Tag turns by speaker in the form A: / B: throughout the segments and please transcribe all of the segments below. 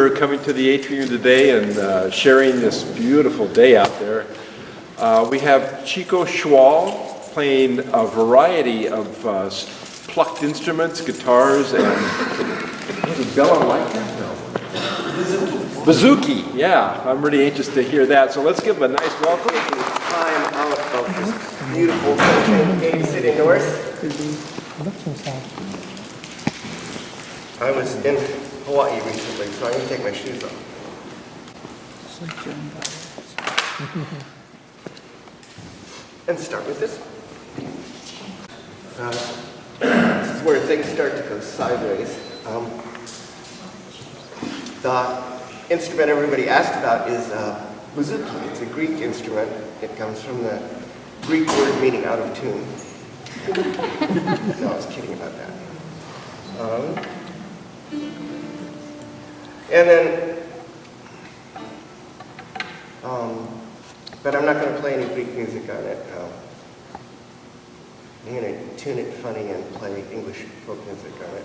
A: For coming to the ATRIUM today and sharing this beautiful day out there. We have CHICO SCHWALL playing a variety of plucked instruments, guitars, and balalaika? No. Bouzouki, yeah. I'm really anxious to hear that. So let's give them a nice welcome.
B: Time out of this beautiful country in City North. I was in Hawaii recently, so I'm going to take my shoes off. And start with this. This is where things start to go sideways. The instrument everybody asked about is bouzouki. It's a Greek instrument. It comes from the Greek word meaning out of tune. No, I was kidding about that. And then, but I'm not going to play any Greek music on it. I'm going to tune it funny and play English folk music on it.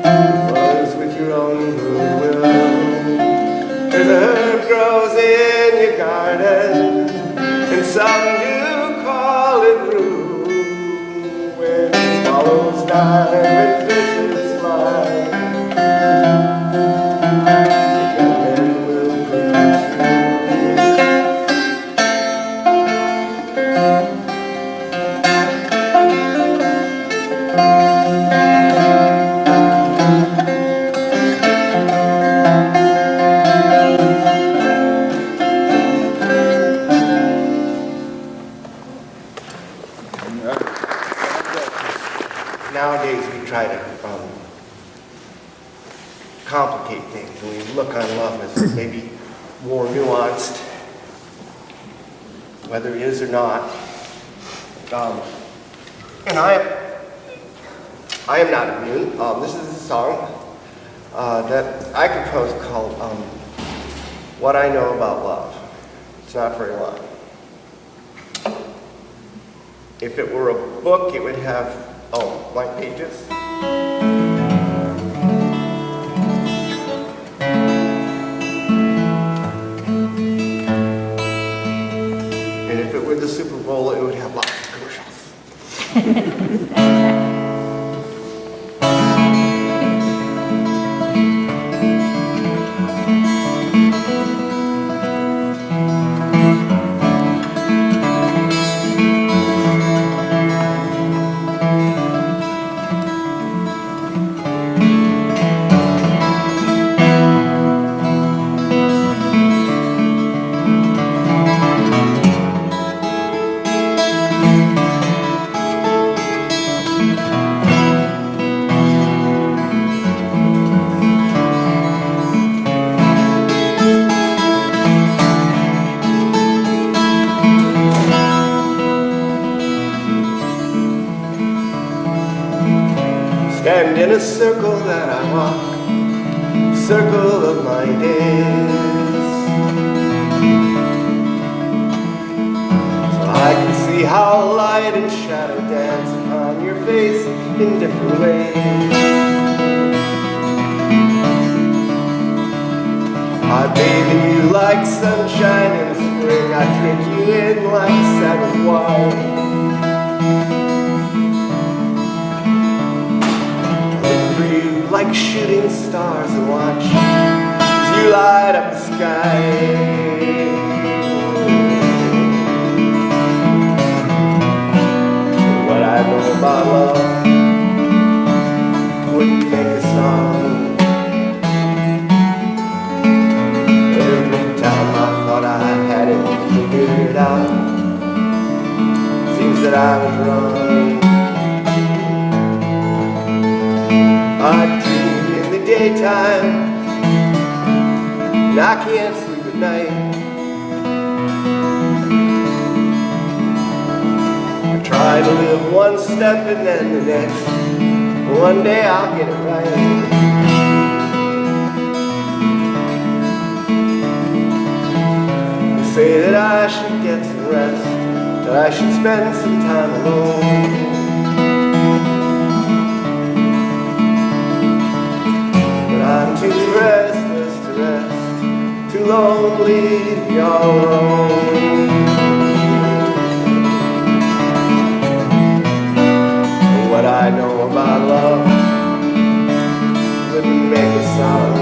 B: It was with your own goodwill. some do call it rude when swallows die, when fishes fly. The young men will prove nowadays we try to complicate things, and we look on love as maybe more nuanced, whether it is or not. And I am not immune. This is a song that I composed called What I Know About Love. It's not very long. If it were a book, it would have blank pages. And if it were the Super Bowl, it would have lots of commercials. Stand in a circle that I walk, circle of my days, so I can see how light and shadow dance upon your face in different ways. I bathe in you like sunshine in spring, I drink you in like Sabbath wine. Like shooting stars and watch as you light up the sky. What I know about love wouldn't make a song. Every time I thought I had it figured out, seems that I was wrong. I dream in the daytime, and I can't sleep at night. I try to live one step and then the next. One day I'll get it right. They say that I should get some rest, that I should spend some time alone. I'm too restless to rest, too lonely to be all alone. And what I know about love wouldn't make a song.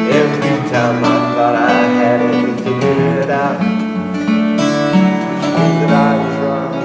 B: Every time I thought I had it figured out, that I was wrong.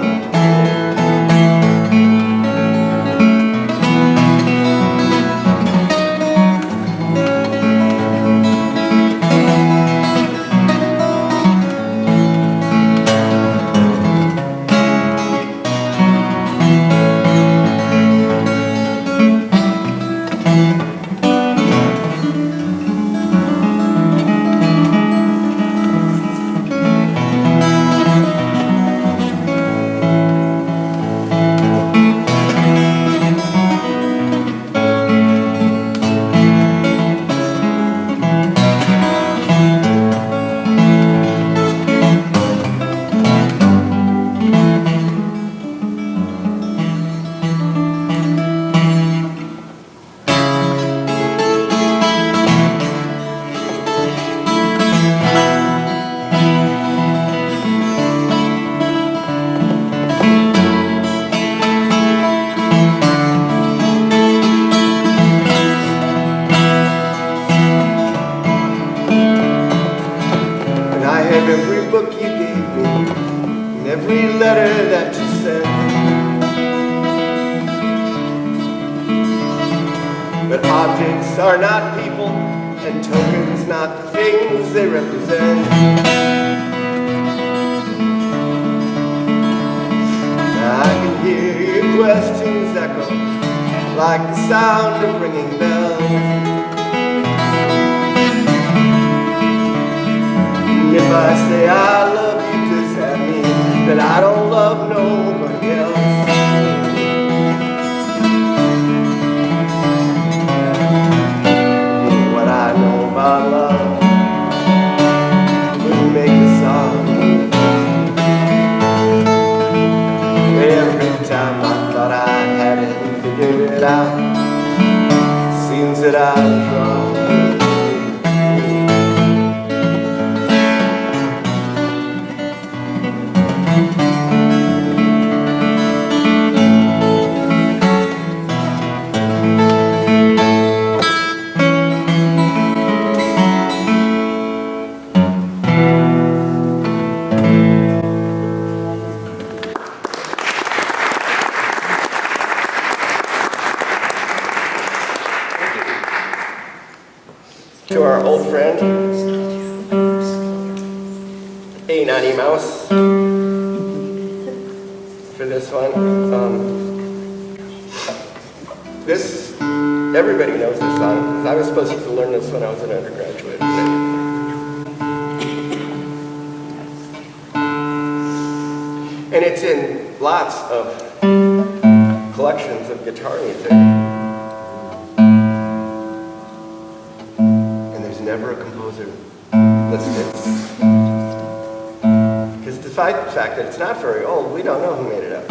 B: every letter that you send. But objects are not people, and tokens not the things they represent. Now I can hear your questions echo like the sound of ringing bells. And if I say I love you, does that mean that I don't love nobody else? What I know about love wouldn't make a song. Every time I thought I had it and figured it out, seems that I was wrong. To our old friend, A90 Mouse, for this one. Everybody knows this song. I was supposed to learn this when I was an undergraduate. And it's in lots of collections of guitar music. Never a composer listed. Because despite the fact that it's not very old, we don't know who made it up.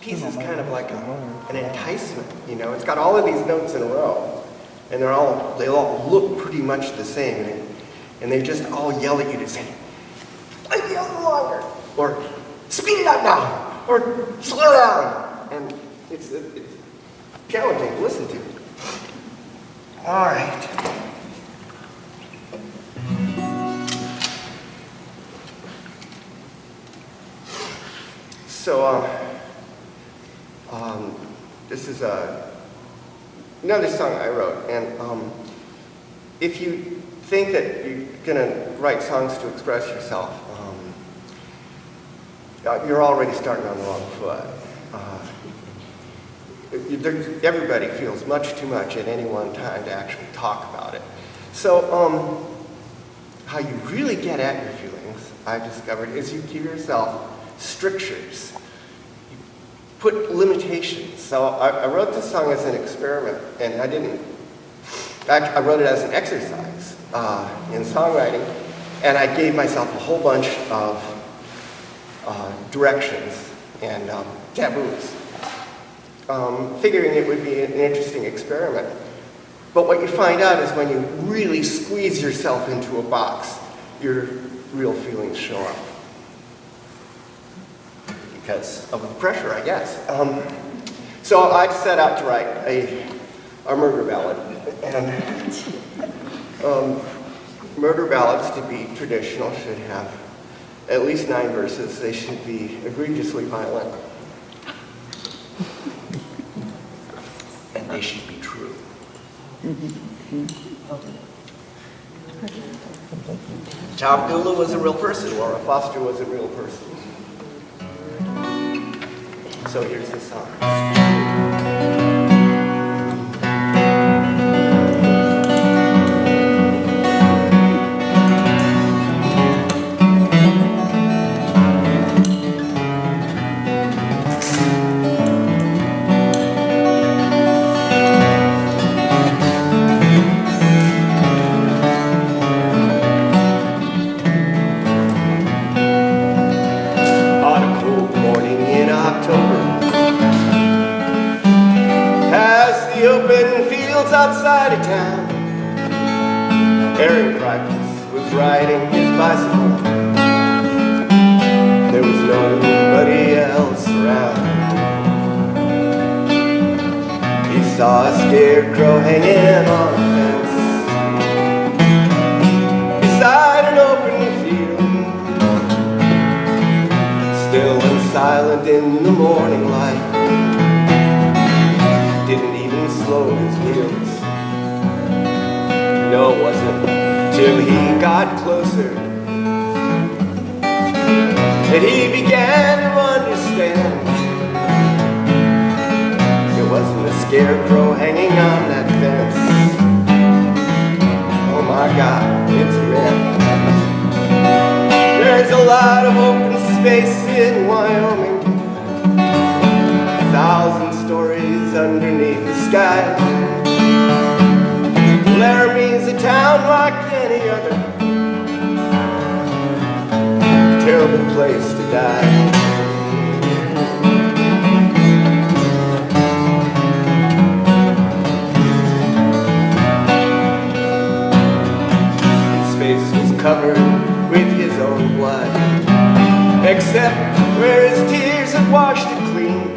B: piece is kind of like an enticement, you know. It's got all of these notes in a row, and they all look pretty much the same, and they just all yell at you to say, play the other longer, or speed it up now, or slow down, and it's challenging to listen to. All right. So, this is another song I wrote, and if you think that you're going to write songs to express yourself, you're already starting on the wrong foot. Everybody feels much too much at any one time to actually talk about it. So, how you really get at your feelings, I've discovered, is you give yourself strictures. You put limitations. So I wrote this song as an experiment, and I wrote it as an exercise in songwriting, and I gave myself a whole bunch of directions and taboos, figuring it would be an interesting experiment. But what you find out is when you really squeeze yourself into a box, your real feelings show up. Because of the pressure, I guess. So I set out to write a murder ballad. And murder ballads, to be traditional, should have at least 9 verses. They should be egregiously violent. And they should be true. Tom Grillo was a real person, Laura Foster was a real person. So here's the song. Outside of town, Aaron Price was riding his bicycle. There was nobody else around. He saw a scarecrow hanging on a fence beside an open field, still and silent in the morning light. Didn't even slow his wheels. No, it wasn't till he got closer that he began to understand. It wasn't a scarecrow hanging on that fence. Oh my God, it's a man. There's a lot of open space in Wyoming, 1,000 stories underneath the sky. Laramie's a town like any other, terrible place to die. His face was covered with his own blood, except where his tears had washed it clean.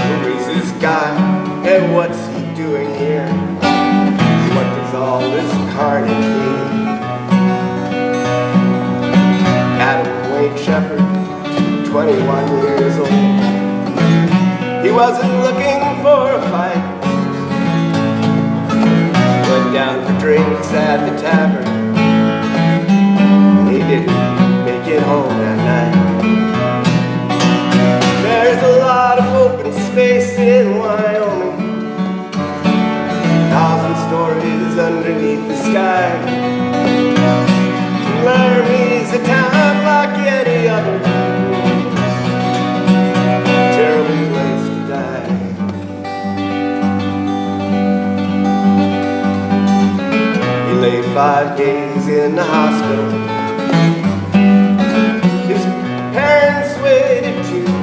B: Who is this guy, and what's he doing here? What does all this carnage mean? Adam Wayne Shepherd, 21 years old. He wasn't looking for a fight. Went down for drinks at the tavern. He didn't make it home that night. There's a lot of open space in Wyoming, 1,000 stories underneath the sky. Laramie's a town like any other, terrible place to die. He lay 5 days in the hospital. His parents waited too.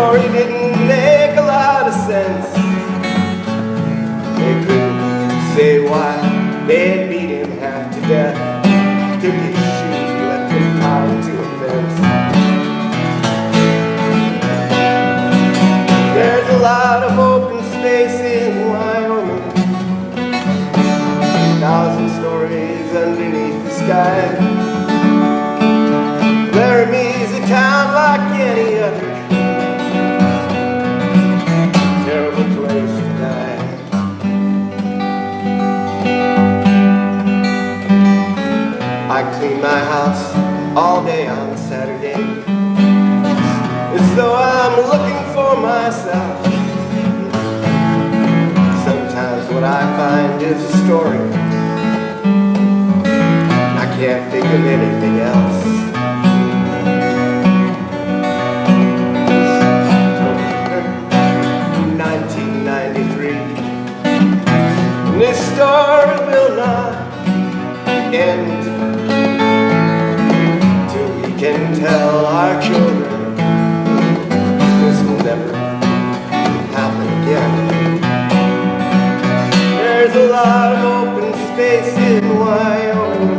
B: story didn't make a lot of sense. They couldn't say why they'd beat him half to death, took his shoe, left him tied to a fence. There's a lot of open space in Wyoming, 1,000 stories underneath the sky. Laramie's a town like any other, terrible place to die. I clean my house all day on Saturday, as though I'm looking for myself. Sometimes what I find is a story, I can't think of anything else. 1993, this story will not end till we can tell our children this will never happen again. There's a lot of open space in Wyoming,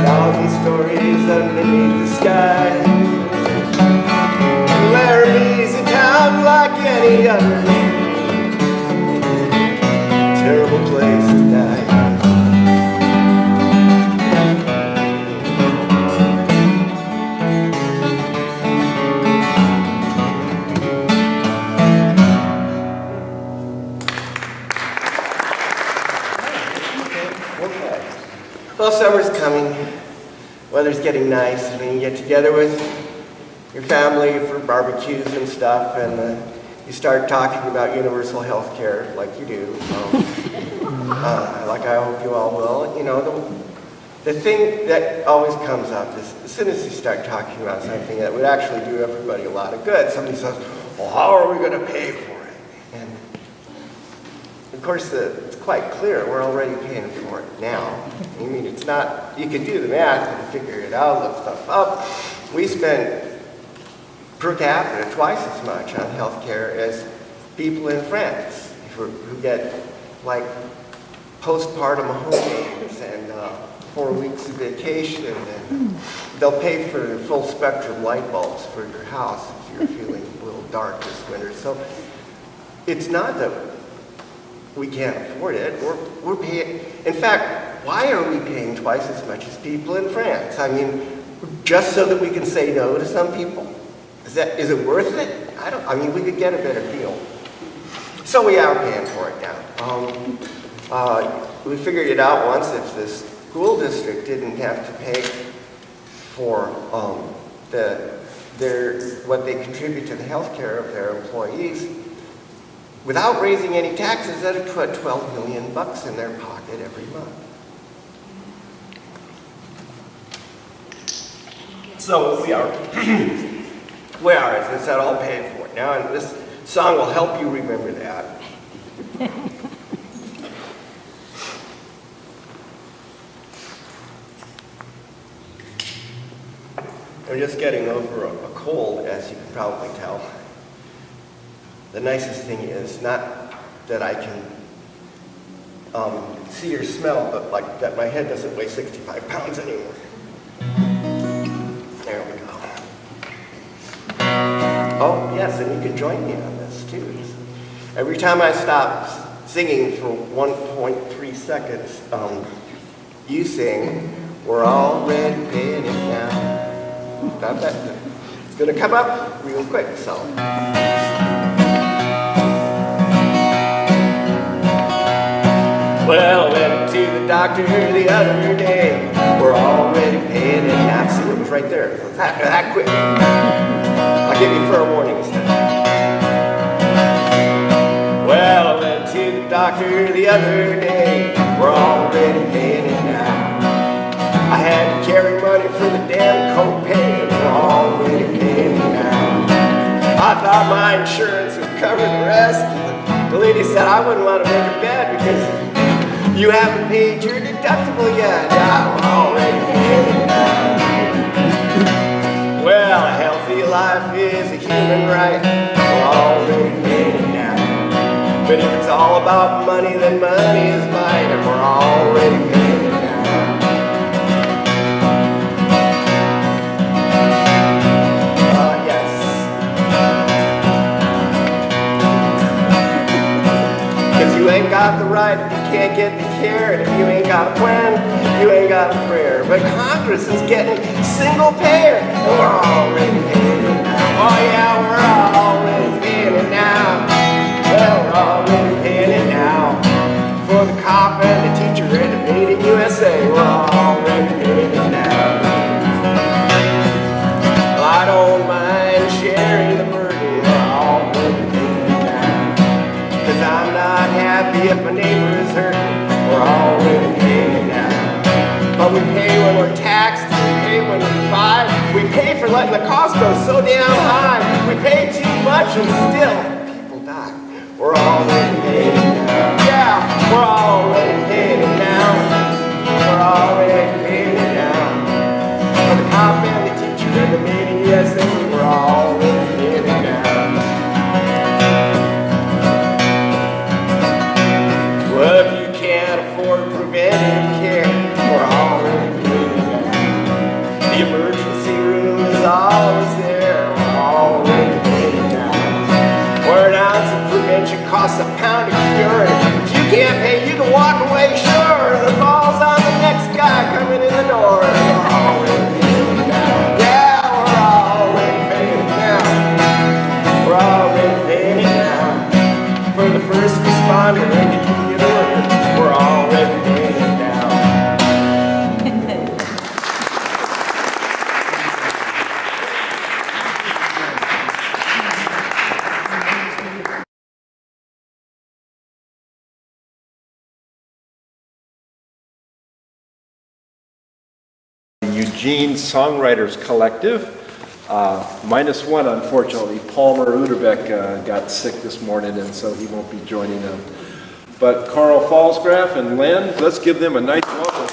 B: 1,000 stories underneath the sky. Laramie's a town like any other, terrible place to die. Well, summer's coming, weather's getting nice, and then you get together with your family for barbecues and stuff, and you start talking about universal health care like you do, like I hope you all will. You know, the thing that always comes up is as soon as you start talking about something that would actually do everybody a lot of good, somebody says, well, how are we going to pay for it? And of course, it's quite clear we're already paying for it now. I mean, it's not, you can do the math and figure it out, look stuff up. We spend per capita twice as much on health care as people in France who get like postpartum home aids and 4 weeks of vacation, and they'll pay for the full spectrum light bulbs for your house if you're feeling a little dark this winter. So it's not that we can't afford it. We're paying. In fact, why are we paying twice as much as people in France? I mean, just so that we can say no to some people? Is it worth it? I mean, we could get a better deal. So we are paying for it now. We figured it out once. If the school district didn't have to pay for what they contribute to the health care of their employees, without raising any taxes, that'd put $12 million in their pocket every month. So we are. Is that all paid for now? And this song will help you remember that. I'm just getting over a cold, as you can probably tell. The nicest thing is not that I can see or smell, but like that my head doesn't weigh 65 pounds anymore. There we go. Oh, yes, and you can join me on this, too. Every time I stop singing for 1.3 seconds, you sing, we're already paying it now. Not that. It's going to come up real quick, so. Well, I went to the doctor the other day. We're already paying it now. See, it was right there. So it's that quick. I'll give you fair warning instead. Well, I went to the doctor the other day. We're already paying it now. I had to carry money for the damn copay. We're already paying it now. I thought my insurance would cover the rest. The lady said I wouldn't want to make a bet because you haven't paid your deductible yet. I'm already paying it now. Well, a healthy life is a human right. We're already paying it now. But if it's all about money, then money is mine, and we're already paying it now. Yes. Cause you ain't got the right if you can't get the care, and if you ain't got a plan, you ain't got a prayer. But Congress is getting single payer, and we're already paying it now. Oh yeah, we're already paying it now. Well, we're already paying it now. For the cop and the teacher and the Made in USA, we're already paying it now. Well, I don't mind sharing the burden, we're already paying it now. Cause I'm not happy if my neighbor is hurting, we're already paying it now. But we pay when we're taxed, we pay when we buy, we pay for letting the cost go so damn high. We pay too much and still people die. We're already paying it now. Yeah, we're already paying it now. We're already paying it now. For the cop and the teacher and the Made in USA, we're already paying it now. Well, if you can't afford preventive care, we're already paying it now. The emergency room is always there, we're already paying it now. Where an ounce of prevention costs a pound of cure, and if you can't pay, you can walk away, sure. The fall's on the next guy coming in the door, and we're already paying it now. Yeah, we're already paying it now. We're already paying it now. For the first responder and the union worker, we're already paying it now.
A: Eugene Songwriters Collective. -1, unfortunately. Palmer Uderbeck got sick this morning, and so he won't be joining them. But Carl Falsgraf and Len, let's give them a nice welcome.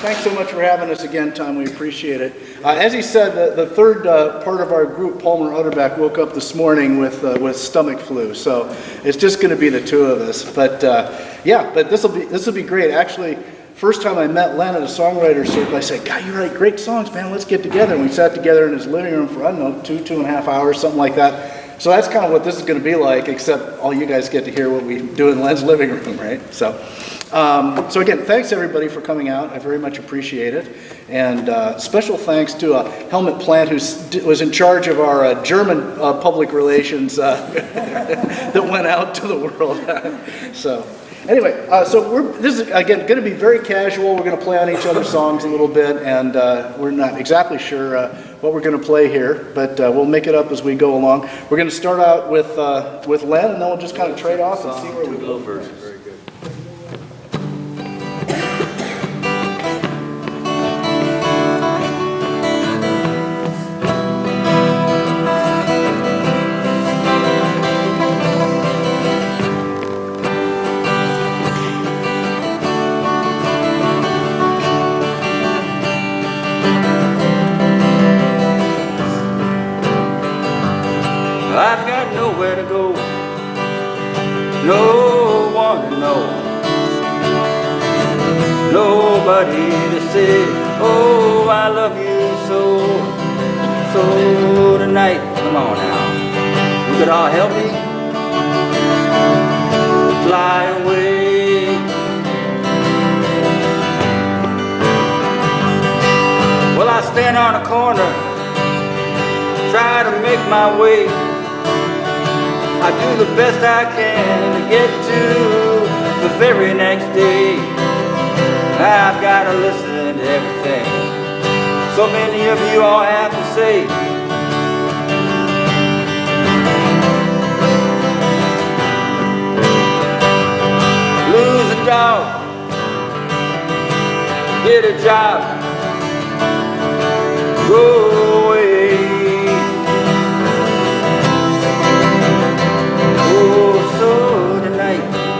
C: Thanks so much for having us again, Tom. We appreciate it. As he said, the third part of our group, Palmer Utterback, woke up this morning with stomach flu. So it's just going to be the two of us. But yeah, but this will be great. Actually, first time I met Len at a songwriter circle, I said, "God, you write great songs, man. Let's get together." And we sat together in his living room for, I don't know, 2.5 hours, something like that. So that's kind of what this is going to be like, except all you guys get to hear what we do in Len's living room, right? So again, thanks everybody for coming out. I very much appreciate it. And special thanks to Helmut Plant, who was in charge of our German public relations that went out to the world. So anyway, this is again going to be very casual. We're going to play on each other's songs a little bit, and we're not exactly sure what we're going to play here, but we'll make it up as we go along. We're going to start out with Len, and then we'll just kind of trade off and see where we go first.
A: Very good.
D: I've got nowhere to go, no one to know, nobody to say, oh, I love you so. So tonight, come on now, you could all help me fly away. Well, I stand on a corner, try to make my way. I do the best I can to get to the very next day. I've got to listen to everything so many of you all have to say. Lose a dog, get a job, go away.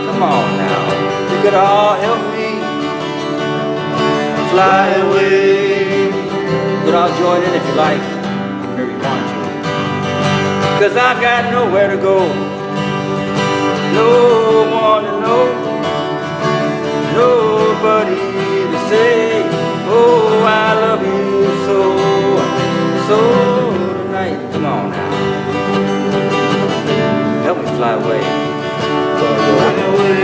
D: Come on now, you could all help me fly away. But I'll join in if you like, whenever you want to. 'Cause I've got nowhere to go, no one to know, nobody to say, oh, I love you so. So tonight, come on now, help me fly away. Fly away.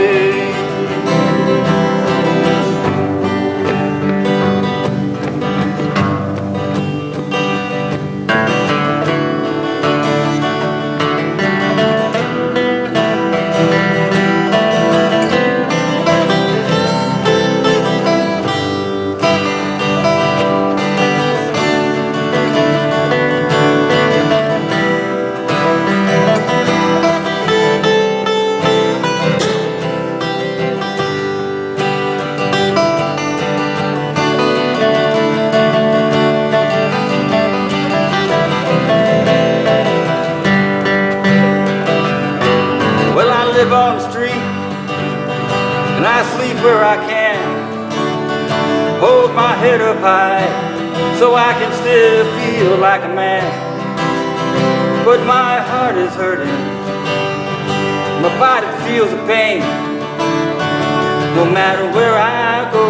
D: On the street, and I sleep where I can, hold my head up high so I can still feel like a man. But my heart is hurting, my body feels the pain. No matter where I go,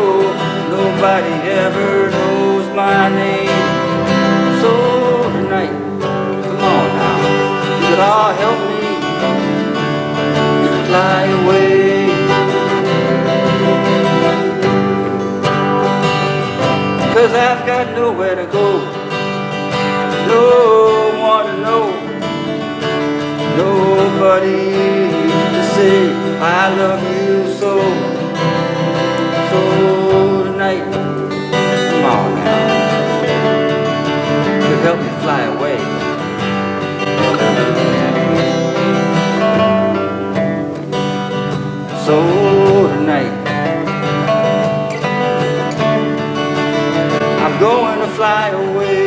D: nobody ever knows my name. So tonight, come on now, you could all help me fly away. 'Cause I've got nowhere to go, no one to know, nobody to say I love you so. So tonight, come on now, you help me fly away. So tonight, I'm going to fly away.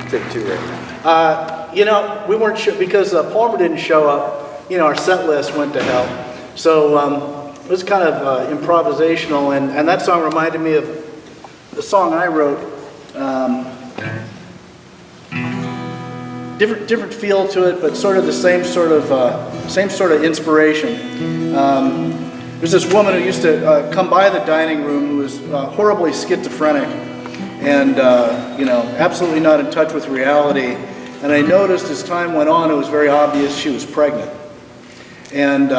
A: Take two right now.
C: You know, we weren't sure, because Palmer didn't show up, you know, our set list went to hell. So it was kind of improvisational, and that song reminded me of the song I wrote. Different feel to it, but sort of the same sort of inspiration. There's this woman who used to come by the dining room who was horribly schizophrenic, and you know, absolutely not in touch with reality. And I noticed as time went on, it was very obvious she was pregnant. And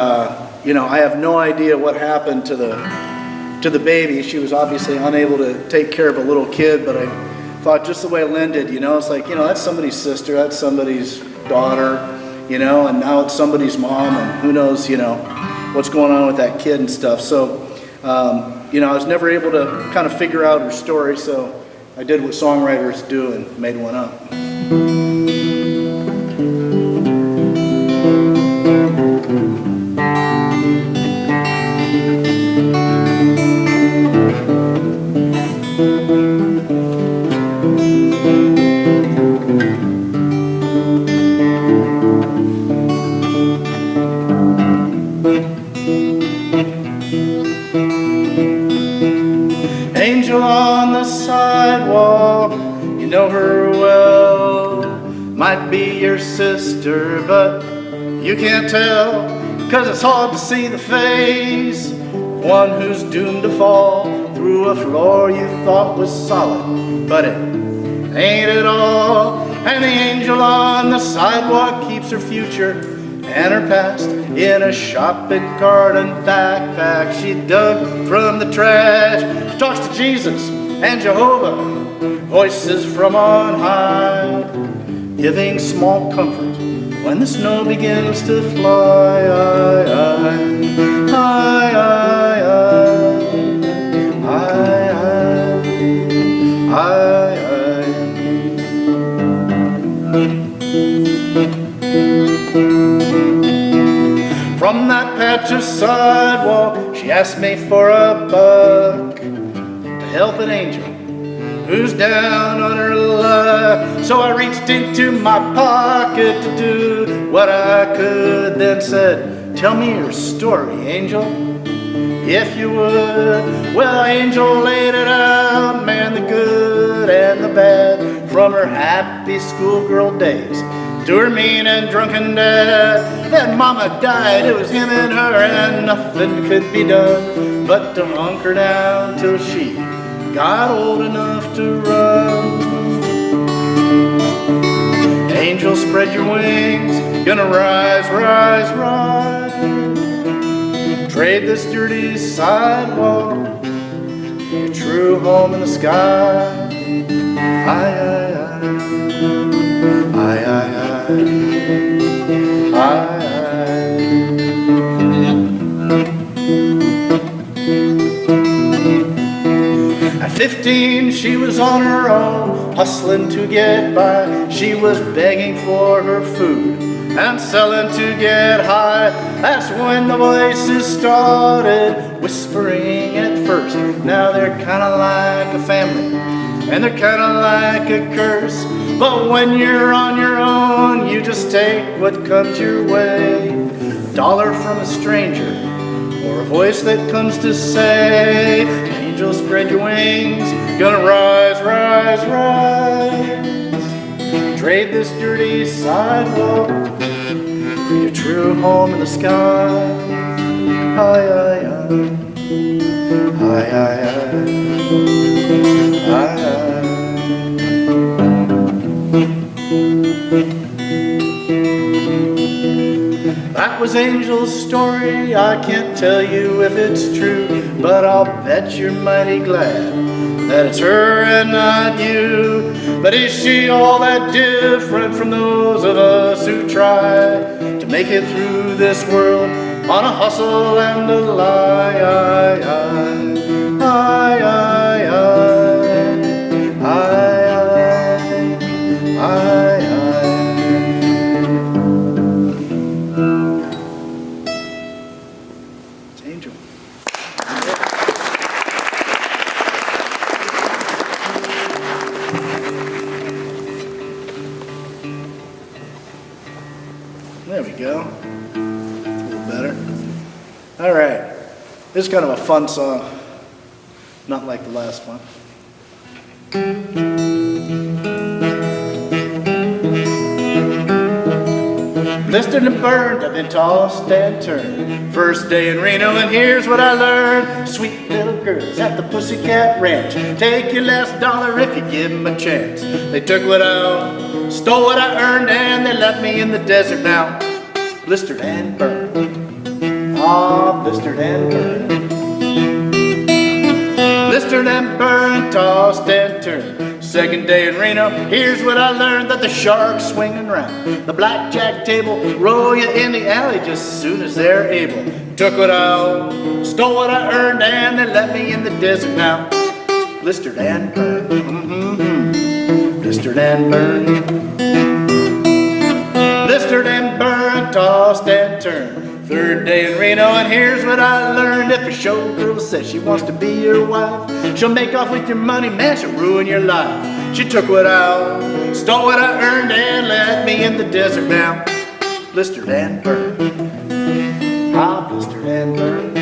C: you know, I have no idea what happened to the baby. She was obviously unable to take care of a little kid, but I thought just the way Lynn did, you know, it's like, you know, that's somebody's sister, that's somebody's daughter, you know, and now it's somebody's mom, and who knows, you know, what's going on with that kid and stuff. So, you know, I was never able to kind of figure out her story, so I did what songwriters do and made one up. Angel on the sidewalk, you know her well. Might be your sister, but you can't tell, 'cause it's hard to see the face. One who's doomed to fall through a floor you thought was solid, but it ain't at all. And the angel on the sidewalk keeps her future and her past in a shopping cart and backpack she dug from the trash. She talks to Jesus and Jehovah, voices from on high, giving small comfort when the snow begins to fly. From that patch of sidewalk, she asked me for a buck to help an angel who's down on her luck. So I reached into my pocket to do what I could, then said, tell me your story, Angel, if you would. Well, Angel laid it out, man, the good and the bad, from her happy schoolgirl days to her mean and drunken dad. Then Mama died, it was him and her, and nothing could be done but to hunker down till she got old enough to run. Angel, spread your wings, gonna rise, rise, rise. Trade this dirty sidewalk for your true home in the sky. Aye, aye, aye. Aye, aye, aye. Aye, aye. At 15, she was on her own, hustling to get by. She was begging for her food and selling to get high. That's when the voices started whispering at first. Now they're kinda like a family, and they're kinda like a curse. But when you're on your own, you just take what comes your way. A dollar from a stranger, or a voice that comes to say, Angel, spread your wings, gonna rise, rise, rise. Trade this dirty sidewalk for your true home in the sky. Aye, aye, aye. Aye, aye, aye. Aye, aye. That was Angel's story. I can't tell you if it's true, but I'll bet you're mighty glad that it's her and not you. But is she all that different from those of us who try to make it through this world on a hustle and a lie? Aye, aye, aye, aye, aye, aye, aye, aye. There we go. A little better. All right. This is kind of a fun song. Not like the last one. Blistered and burned, I've been tossed and turned. First day in Reno, and here's what I learned. Sweet little girls at the Pussycat Ranch take your last dollar if you give them a chance. They took what I owned, stole what I earned, and they left me in the desert now. Blistered and burned. Ah, blistered and burned. Blistered and burned, tossed and turned. Second day in Reno, here's what I learned, that the sharks swinging round the blackjack table roll you in the alley just as soon as they're able. Took what I owned, stole what I earned, and they left me in the desert now. Blistered and burned. Blistered and burned. Blistered and burned, tossed and turned. Third day in Reno, and here's what I learned. If a showgirl says she wants to be your wife, she'll make off with your money, man, she'll ruin your life. She took what I owned, stole what I earned, and left me in the desert now. Blistered and burned. Ah, blistered and burned.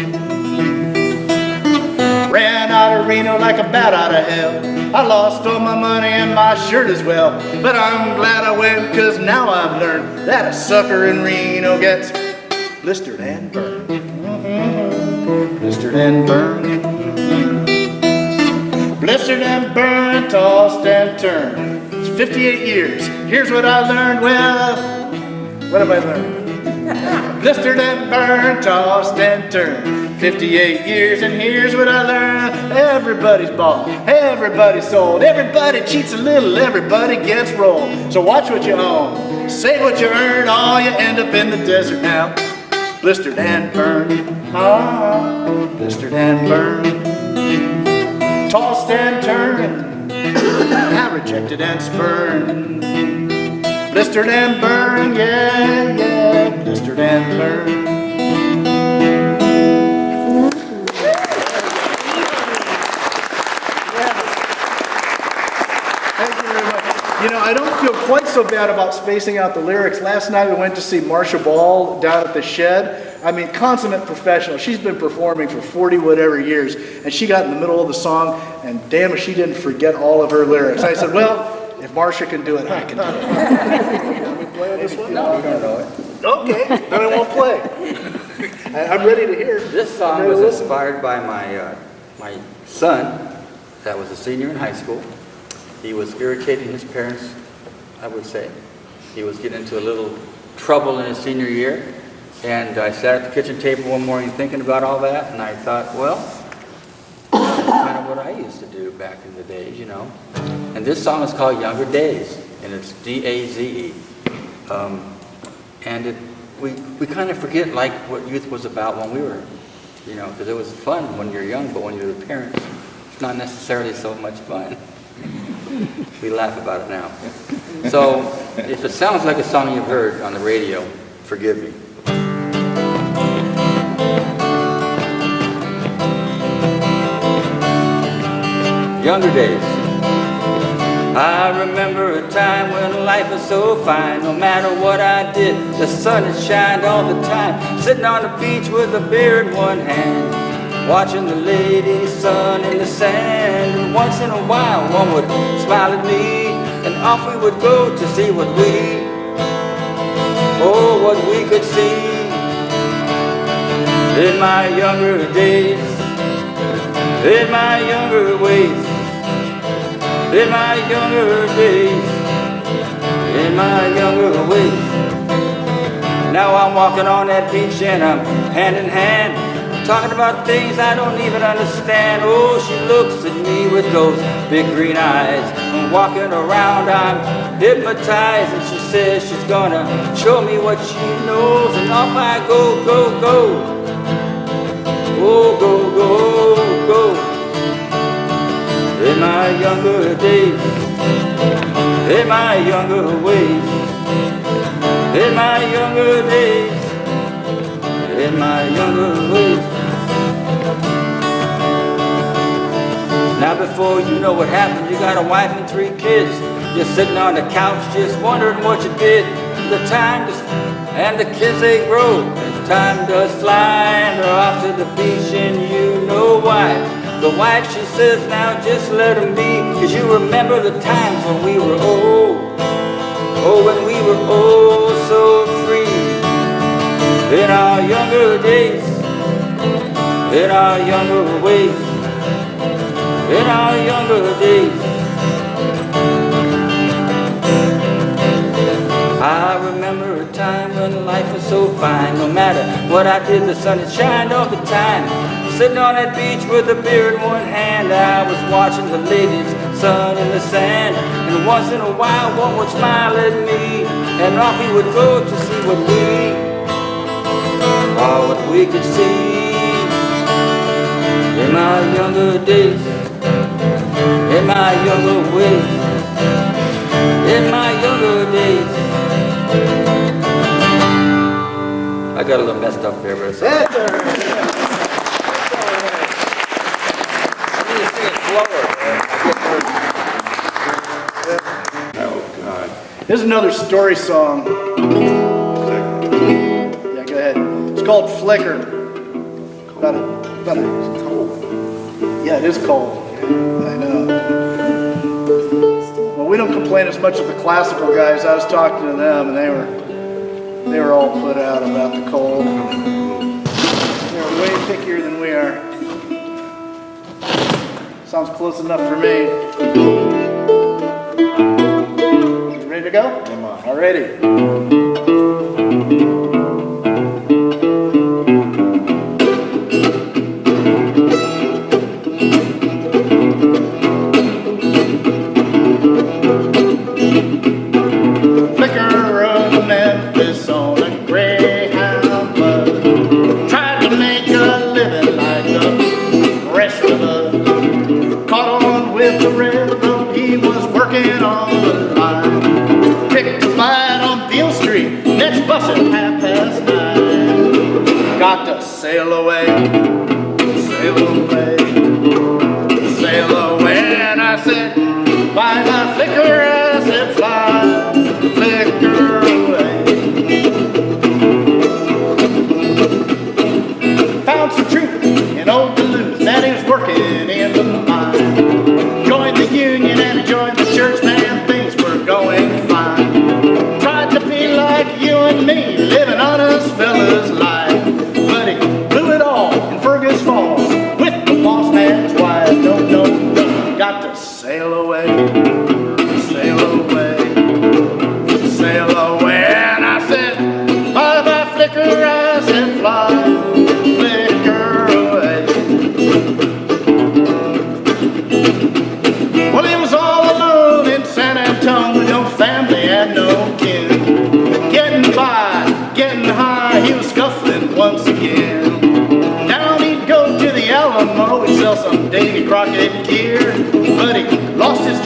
C: Ran out of Reno like a bat out of hell. I lost all my money and my shirt as well. But I'm glad I went, cause now I've learned that a sucker in Reno gets blistered and burned. Blistered and burned. Blistered and burned, tossed and turned. It's 58 years. Here's what I learned. Well, what have I learned? Blistered and burned, tossed and turned. 58 years, and here's what I learned. Everybody's bought, everybody's sold, everybody cheats a little, everybody gets rolled. So watch what you own, save what you earn, or you end up in the desert now. Blistered and burned, ah, blistered and burned. Tossed and turned, I rejected and spurned. Blistered and burned, yeah, yeah, blistered and burned. Thank you very much. You know, I don't feel quite so bad about spacing out the lyrics. Last night we went to see Marsha Ball down at the Shed. I mean, consummate professional. She's been performing for 40 whatever years, and she got in the middle of the song, and damn if she didn't forget all of her lyrics. I said, well, if Marsha can do it, I can do it. Can we play this one?
D: No, we don't know it.
C: Okay, then I won't play. I'm ready to hear.
D: This song was inspired by my son that was a senior in high school. He was irritating his parents, I would say. He was getting into a little trouble in his senior year. And I sat at the kitchen table one morning thinking about all that, and I thought, well, that's kind of what I used to do back in the days, you know. And this song is called Younger Days, and it's D-A-Z-E. And we kind of forget like what youth was about when we were, you know, because it was fun when you're young, but when you're the parents, it's not necessarily so much fun. We laugh about it now. So if it sounds like a song you've heard on the radio, forgive me. Younger days. I remember a time when life was so fine. No matter what I did, the sun had shined all the time. Sitting on the beach with a beer in one hand, watching the lady sun in the sand. And once in a while one would smile at me, and off we would go to see what we could see. In my younger days, in my younger ways, in my younger days, in my younger ways. Now I'm walking on that beach and I'm hand in hand, talking about things I don't even understand. Oh, she looks at me with those big green eyes. I'm walking around, I'm hypnotized, and she says she's gonna show me what she knows. And off I go, go, go. Oh, go, go, go. In my younger days, in my younger ways, in my younger days, in my younger ways. Now before you know what happened, you got a wife and 3 kids. You're sitting on the couch just wondering what you did. The time does, and the kids they grow, and time does fly, and they're off to the beach, and you know why. The wife, she says, now just let him be, 'cause you remember the times when we were old. Oh, when we were oh so free. In our younger days, in our younger ways, in our younger days. I remember a time when life was so fine. No matter what I did, the sun had shined all the time. Sitting on that beach with a beer in one hand, I was watching the ladies sun in the sand. And once in a while one would smile at me, and off we would go to see what we could see. In my younger days, in my younger ways, in my younger days. I got a little messed up there, but it's all right.
A: Oh, God.
C: Here's another story song. Yeah, go ahead. It's called Flicker. It's cold. Yeah, it is cold. I know. Well, we don't complain as much as the classical guys. I was talking to them, and they were all put out about the cold. They're way pickier than we are. Sounds close enough for me. You ready to go? Alrighty. Flicker of Memphis on a Greyhound bus, tried to make a living like the rest of us. Caught on with the railroad, he was working on the line. Picked a fight on Beale Street,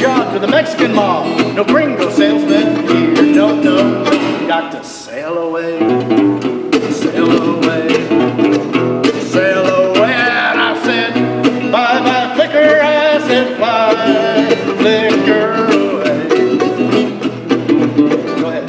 C: shot to the Mexican mob. No gringo salesman here, no, no, no. Got to sail away, sail away, sail away. And I said, bye bye flicker, I said, fly, flicker away. Go ahead.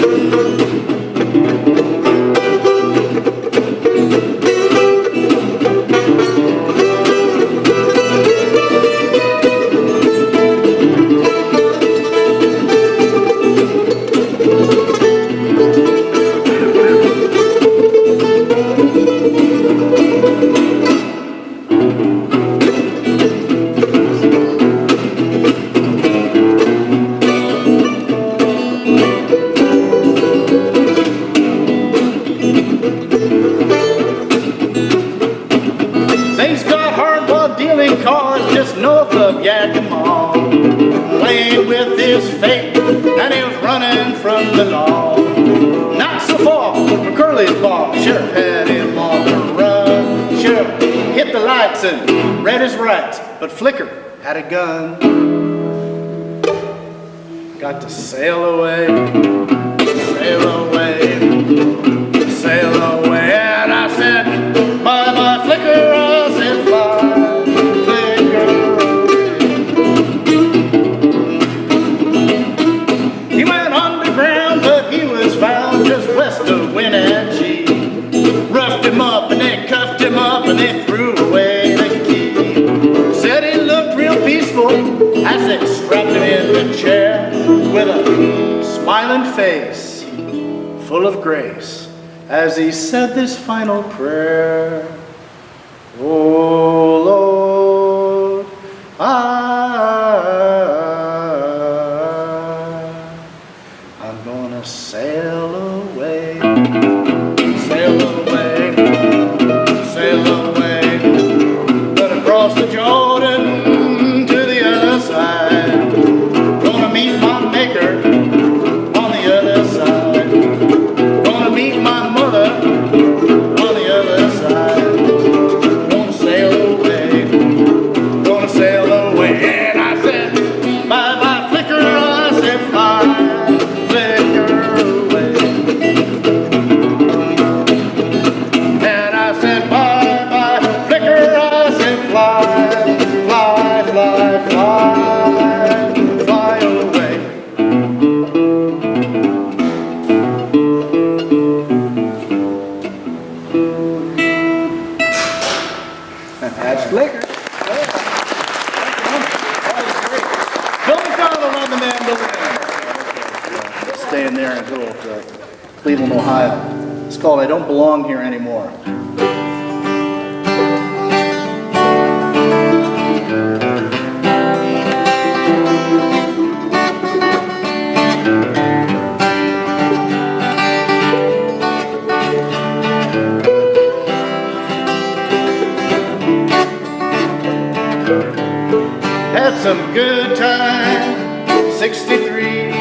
C: Things got hard while dealing cards just north of Yakima. Playing with his fate, and he was running from the law. Not so far from Curly's bar, sheriff had him on the run. Sheriff hit the lights and read his rights, but Flicker had a gun. Got to sail away, sail away, sail away. And I said, bye bye Flicker, I said, fly, Flicker away. He went underground, but he was found just west of Wenatchee. Roughed him up and they cuffed him up and they threw away the key. Said he looked real peaceful as they strapped him in the chair, with a smiling face full of grace as he said this final prayer. Oh Lord, I'm gonna sail away, sail away, sail away, but across the Jordan to the other side. Gonna meet my maker on the other side. Gonna meet my mother on the other side. Gonna sail away, gonna sail away. And I said, bye bye Flicker, I said, fly, Flicker away. And I said, bye bye Flicker, I said, fly, fly, fly, fly, fly away.
D: That's Flicker.
C: Bill McDonald on the mandolin. Staying there until Cleveland, Ohio. It's called I Don't Belong Here Anymore. Had some good time, 63.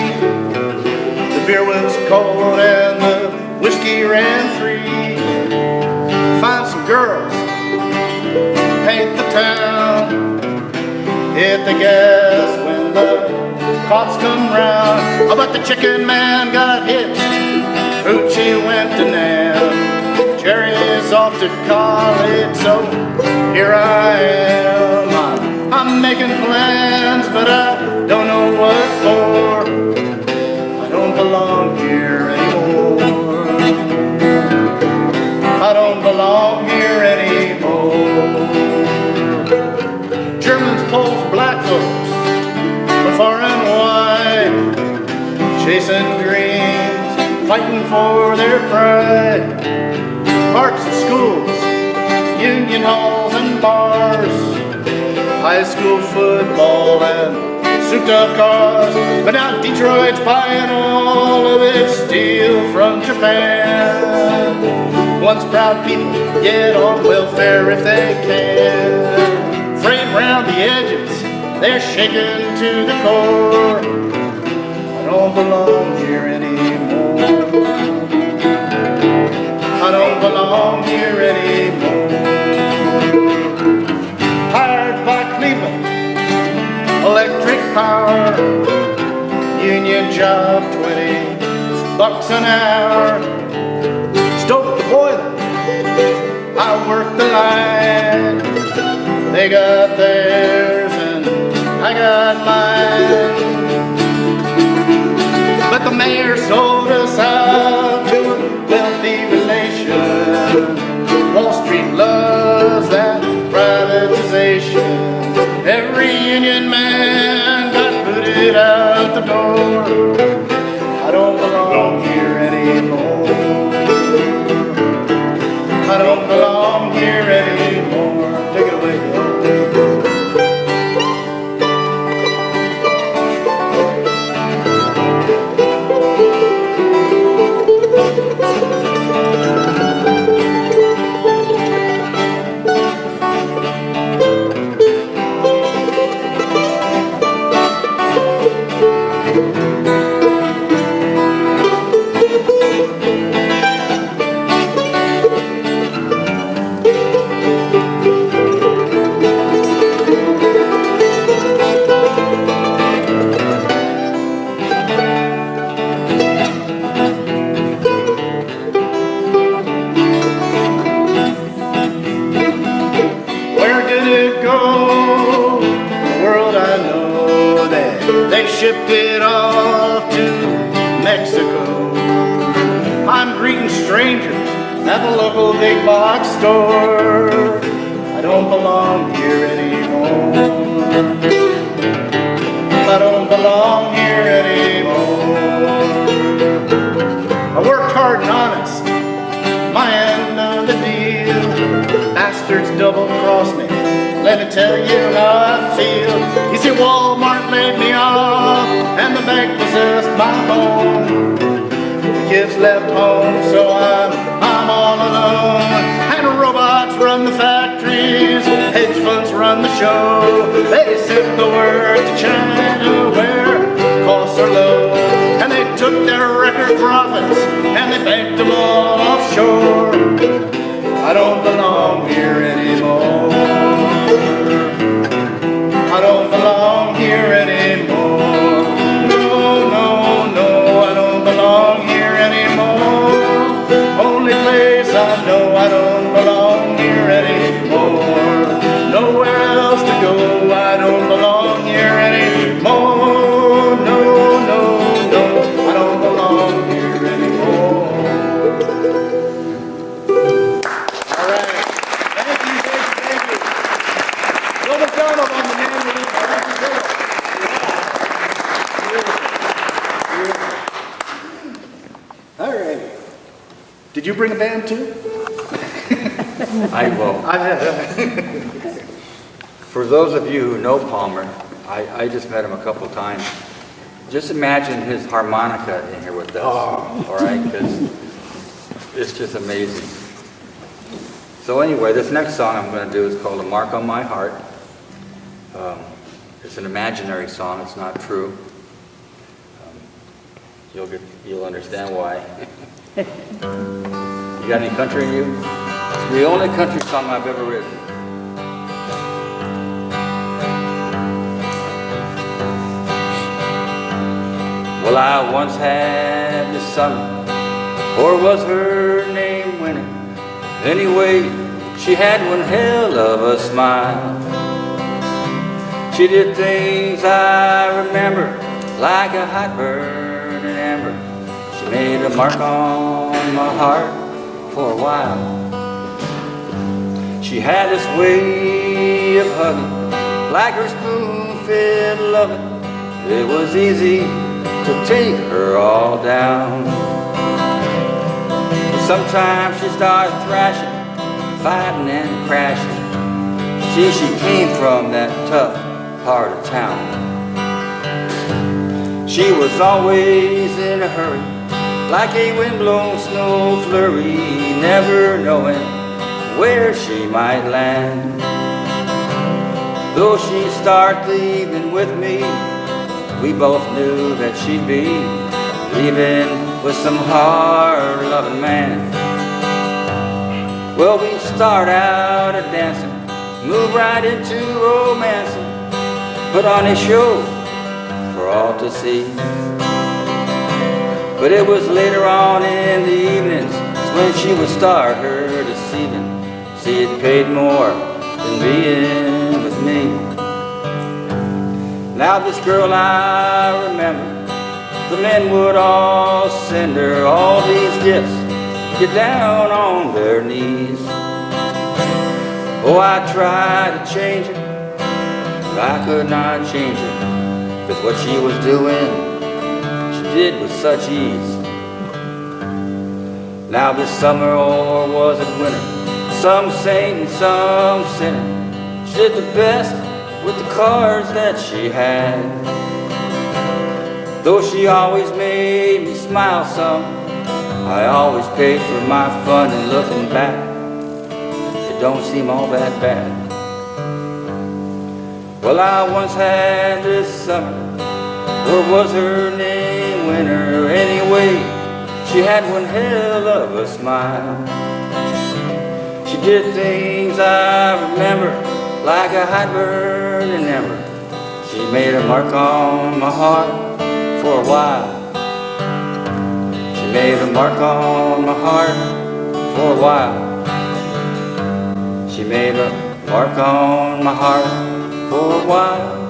C: The beer was cold and the whiskey ran free. Find some girls, paint the town, hit the gas when the cops come round. Oh, but the chicken man got hitched, Hoochie went to Nam. Jerry's off to college, so here I am. I'm making plans, but I don't know what for. I don't belong here anymore. I don't belong here anymore. Germans pulls black folks far and wide, chasing dreams, fighting for their pride. Parks and schools, union halls and bars, high school football and souped up cars. But now Detroit's buying all of its steel from Japan. Once proud people get on welfare if they can. Frayed round the edges, they're shaken to the core. I don't belong here anymore. I don't belong here anymore. Hired by Cleveland, electric power, $2 an hour. Stoke the boiler, I work the line. They got theirs and I got mine. But the mayor sold us out to a wealthy relation. Wall Street loves that privatization. Every union man got booted out the door. I don't belong here anymore. I don't belong here anymore. Take it away, Grillo. Shipped it off to Mexico. I'm greeting strangers at the local big box store. I don't belong here anymore. I don't belong here anymore. I worked hard and honest, my end of the deal. Bastards double-crossed me. Let me tell you how I feel. You see, Walmart laid me off, and the bank possessed my home. The kids left home, so I'm all alone. And robots run the factories, hedge funds run the show. They sent the word to China where costs are low. And they took their record profits, and they banked them all offshore. I don't belong here anymore. I don't belong here anymore. No, no, no, I don't belong here anymore. Only place I know I don't belong here anymore. Nowhere else to go, I don't belong here anymore. No, no, no, I don't belong here anymore. All right. Thank you, thank you, thank you. Bill McDonald on the man. All right. Did you bring a band too?
D: I will. For those of you who know Palmer, I just met him a couple times. Just imagine his harmonica in here with us, all right? Because it's just amazing. So anyway, this next song I'm going to do is called A Mark on My Heart. It's an imaginary song, it's not true. You'll understand why. You got any country in you? It's the only country song I've ever written. Well, I once had this summer, or was her name Winter? Anyway, she had one hell of a smile. She did things I remember, like a hot burning ember. She made a mark on my heart for a while. She had this way of hugging, like her spoon-fed loving. It was easy to take her all down. But sometimes she started thrashing, fighting and crashing. See, she came from that tough part of town. She was always in a hurry, like a windblown snow flurry, never knowing where she might land. Though she'd start the evening with me, we both knew that she'd be leaving with some hard-loving man. Well, we'd start out a-dancing, move right into romancing, put on a show for all to see. But But it was later on in the evenings when she would start her deceiving. See, it paid more than being with me. Now this girl I remember, the men would all send her all these gifts, get down on their knees. Oh, I tried to change her, but I could not change her, 'cause what she was doing, she did with such ease. Now this summer, or was it winter, some saint and some sinner, she did the best with the cards that she had. Though she always made me smile some, I always paid for my fun, and looking back, it don't seem all that bad. Well, I once had this summer, or was her name Winter? Anyway, she had one hell of a smile. She did things I remember, like a hot burning ember. She made a mark on my heart for a while. She made a mark on my heart for a while. She made a mark on my heart for a while.